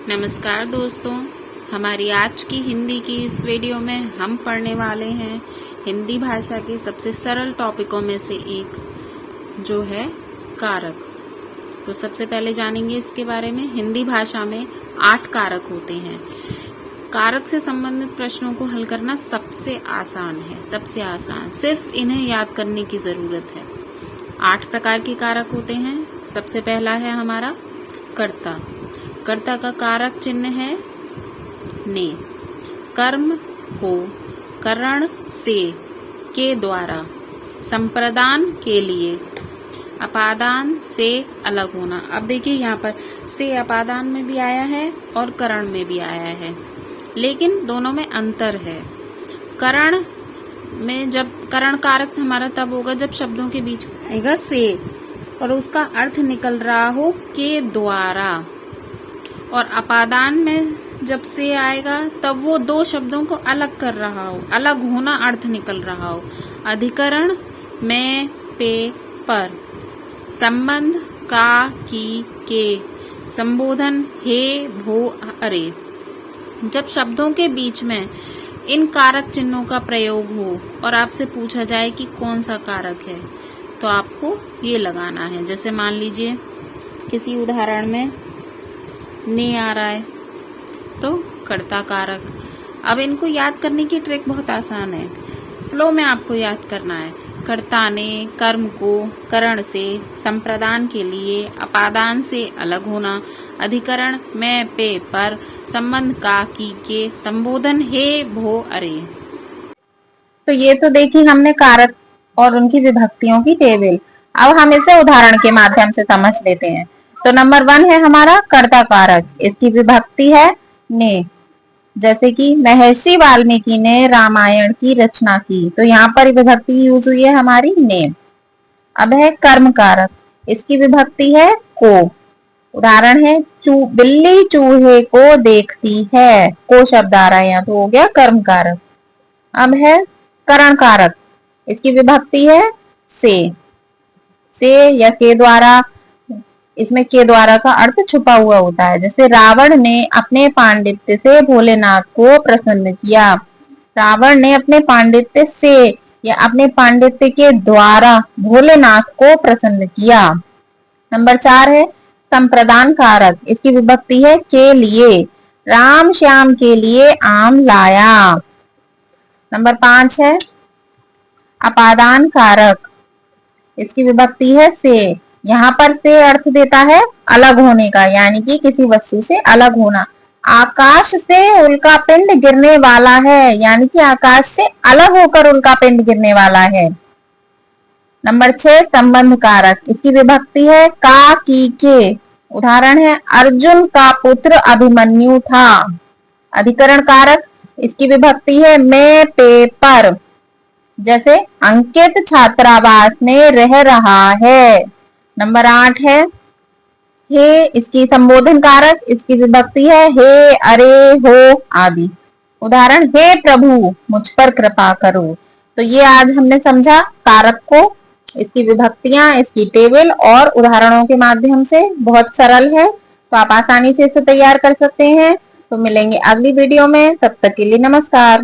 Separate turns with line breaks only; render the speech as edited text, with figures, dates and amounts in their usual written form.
नमस्कार दोस्तों, हमारी आज की हिंदी की इस वीडियो में हम पढ़ने वाले हैं हिंदी भाषा के सबसे सरल टॉपिकों में से एक जो है कारक। तो सबसे पहले जानेंगे इसके बारे में। हिंदी भाषा में 8 कारक होते हैं। कारक से संबंधित प्रश्नों को हल करना सबसे आसान है, सबसे आसान, सिर्फ इन्हें याद करने की जरूरत है। 8 प्रकार के कारक होते हैं। सबसे पहला है हमारा कर्ता। कर्ता का कारक चिन्ह है ने। कर्म को करण से के द्वारा, संप्रदान के लिए, अपादान से अलग होना। अब देखिए यहाँ पर से अपादान में भी आया है और करण में भी आया है, लेकिन दोनों में अंतर है। करण में जब करण कारक हमारा तब होगा जब शब्दों के बीच आएगा से और उसका अर्थ निकल रहा हो के द्वारा, और अपादान में जब से आएगा तब वो दो शब्दों को अलग कर रहा हो, अलग होना अर्थ निकल रहा हो। अधिकरण में पे पर, संबंध का की के, संबोधन हे भो अरे। जब शब्दों के बीच में इन कारक चिन्हों का प्रयोग हो और आपसे पूछा जाए कि कौन सा कारक है, तो आपको ये लगाना है। जैसे मान लीजिए किसी उदाहरण में ने आ रहा है तो कर्ता कारक। अब इनको याद करने की ट्रिक बहुत आसान है, फ्लो में आपको याद करना है। कर्ता ने, कर्म को करण से, संप्रदान के लिए, अपादान से अलग होना, अधिकरण में पे पर, संबंध का की के, संबोधन हे भो अरे।
तो ये तो देखी हमने कारक और उनकी विभक्तियों की टेबल। अब हम इसे उदाहरण के माध्यम से समझ लेते हैं। तो नंबर 1 है हमारा कर्ता कारक। इसकी विभक्ति है ने। जैसे कि महर्षि वाल्मीकि ने रामायण की रचना की, तो यहाँ पर विभक्ति यूज हुई है हमारी ने। अब है कर्म कारक। इसकी विभक्ति है को। उदाहरण है बिल्ली चूहे को देखती है, को शब्द आ रहा है यहाँ, तो हो गया कर्म कारक। अब है करण कारक। इसकी विभक्ति है से या के द्वारा। इसमें के द्वारा का अर्थ छुपा हुआ होता है। जैसे रावण ने अपने पांडित्य से भोलेनाथ को प्रसन्न किया। रावण ने अपने पांडित्य से या अपने पांडित्य के द्वारा भोलेनाथ को प्रसन्न किया। नंबर 4 है संप्रदान कारक। इसकी विभक्ति है के लिए। राम श्याम के लिए आम लाया। नंबर 5 है अपादान कारक। इसकी विभक्ति है से। यहाँ पर से अर्थ देता है अलग होने का, यानी कि किसी वस्तु से अलग होना। आकाश से उल्का पिंड गिरने वाला है, यानी कि आकाश से अलग होकर उल्का पिंड गिरने वाला है। नंबर 6 संबंध कारक। इसकी विभक्ति है का की के। उदाहरण है अर्जुन का पुत्र अभिमन्यु था। अधिकरण कारक। इसकी विभक्ति है में पे पर। जैसे अंकित छात्रावास में रह रहा है। नंबर 8 है हे। इसकी संबोधन कारक। इसकी विभक्ति है हे, अरे, हो आदि। उदाहरण हे प्रभु मुझ पर कृपा करो। तो ये आज हमने समझा कारक को, इसकी विभक्तियां, इसकी टेबल और उदाहरणों के माध्यम से। बहुत सरल है, तो आप आसानी से इसे तैयार कर सकते हैं। तो मिलेंगे अगली वीडियो में, तब तक के लिए नमस्कार।